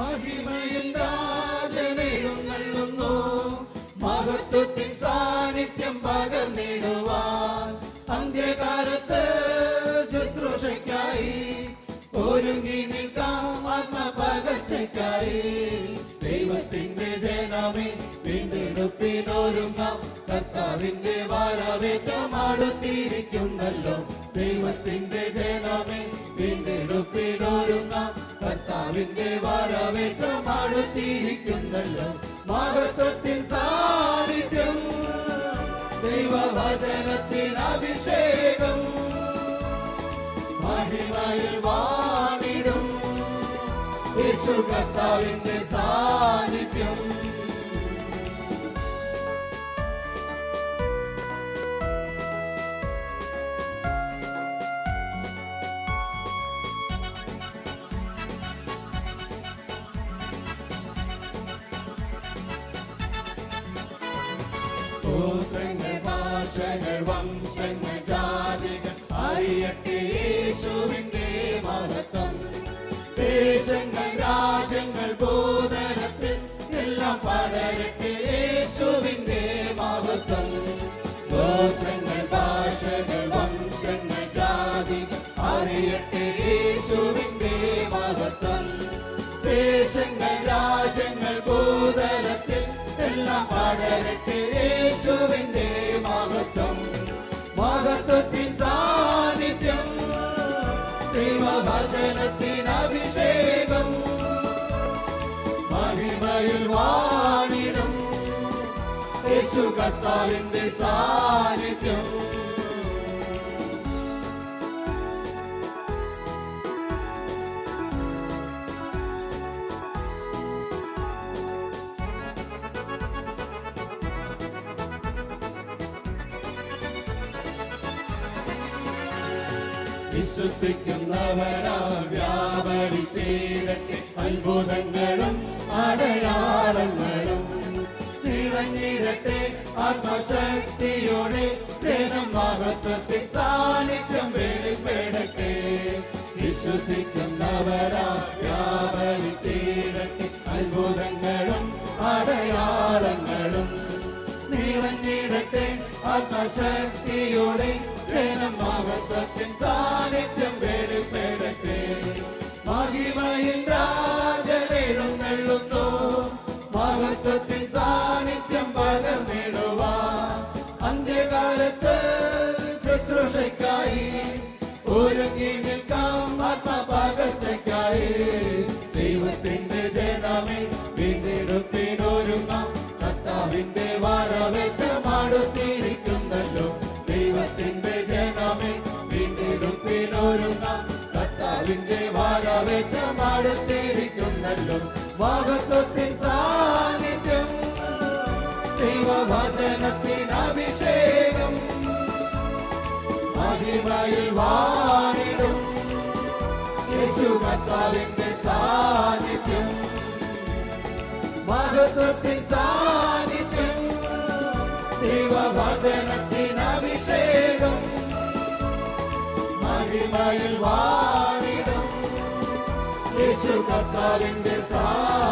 മഹിമയിൽ രാജനെഴുന്നള്ളുന്നു, മഹത്വത്തിൻ സാന്നിധ്യം പകർന്നിടുവാൻ. അന്ത്യകാലത്ത് ശുശ്രൂഷയ്ക്കായി ഒരുങ്ങി നിൽക്കാം ആത്മപകർച്ചയ്ക്കായി. ദൈവത്തിന്റെ ജനമേ വീണ്ടെടുപ്പിനൊരുങ്ങാം, കർത്താവിന്റെ വരവേറ്റം അടുത്തിരിക്കുന്നല്ലോ. ദൈവത്തിന്റെ ജനമേ വീണ്ടെടുപ്പിനൊരുങ്ങാം, കർത്താവിന്റെ വരവേറ്റം അടുത്തിരിക്കുന്നല്ലോ. മഹത്വത്തിൻ സാന്നിധ്യം, ദൈവവചനത്തിൻ അഭിഷേകം, മഹിമയിൽ വാണിടും യേശു കർത്താവിന്റെ സാന്നിധ്യം. ഗോത്രങ്ങൾ, ഭാഷകൾ, വംശങ്ങൾ, ജാതികൾ അറിയട്ടെ യേശുവിന്റെ മഹത്വം. ദേശങ്ങൾ, രാജ്യങ്ങൾ, ഭൂതലത്തിൽ എല്ലാം പടരട്ടെ യേശുവിന്റെ മഹത്വം. ഗോത്രങ്ങൾ, ഭാഷകൾ, വംശങ്ങൾ, ജാതികൾ അറിയട്ടെ യേശുവിന്റെ മഹത്വം. ദേശങ്ങൾ, രാജ്യങ്ങൾ, ഭൂതലത്തിൽ എല്ലാം പടരട്ടെ യേശുവിന്റെ മഹത്വം. മഹത്വത്തിൻ സാന്നിധ്യം, ദൈവവചനത്തിൻ അഭിഷേകം, മഹിമയിൽ വാണിടും യേശു കർത്താവിന്റെ സാന്നിധ്യം. വിശ്വസിക്കുന്നവരാൽ വ്യാപരിച്ചേരട്ടെ അത്ഭുതങ്ങളും അടയാളങ്ങളും. നിറഞ്ഞിടട്ടെ ആത്മശക്തിയോടെ ജനം, മഹത്വത്തിൻ സാന്നിധ്യം വെളിപ്പെടട്ടെ. വിശ്വസിക്കുന്നവരാൽ വ്യാപരിച്ചേരട്ടെ അത്ഭുതങ്ങളും അടയാളങ്ങളും. നിറഞ്ഞിടട്ടെ ആത്മശക്തിയോടെ ജനം, മഹത്വത്തിൻ സാന്നിധ്യം വെളിപ്പെടട്ടെ. മഹിമയിൽ രാജനെഴുന്നള്ളുന്നു, മഹത്വത്തിൻ സാന്നിധ്യം പകർന്നിടുവാൻ. അന്ത്യകാലത്ത് ശുശ്രൂഷയ്ക്കായി ഒരുങ്ങി നിൽക്കാം ആത്മപകർച്ചയ്ക്കായി. ദൈവത്തിന്റെ ജനമേ വീണ്ടെടുപ്പിനൊരുങ്ങാം, കർത്താവിന്റെ വരവേറ്റം അടുത്തിരിക്കുന്നല്ലോ. ദൈവത്തിന്റെ ജനമേ വീണ്ടെടുപ്പിനൊരുങ്ങാം, കർത്താവിന്റെ വരവേറ്റം അടുത്തിരിക്കുന്നല്ലോ. മഹത്വത്തിൻ സാന്നിധ്യം, ദൈവവചനത്തിൻ അഭിഷേകം, മഹിമയിൽ വാണിടും യേശു കർത്താവിന്റെ സാന്നിധ്യം. മഹത്വത്തിൻ സാന്നിധ്യം, ദൈവവചനത്തിൻ അഭിഷേകം, മഹിമയിൽ വാണിടും യേശു കർത്താവിന്റെ സാന്നിധ്യം.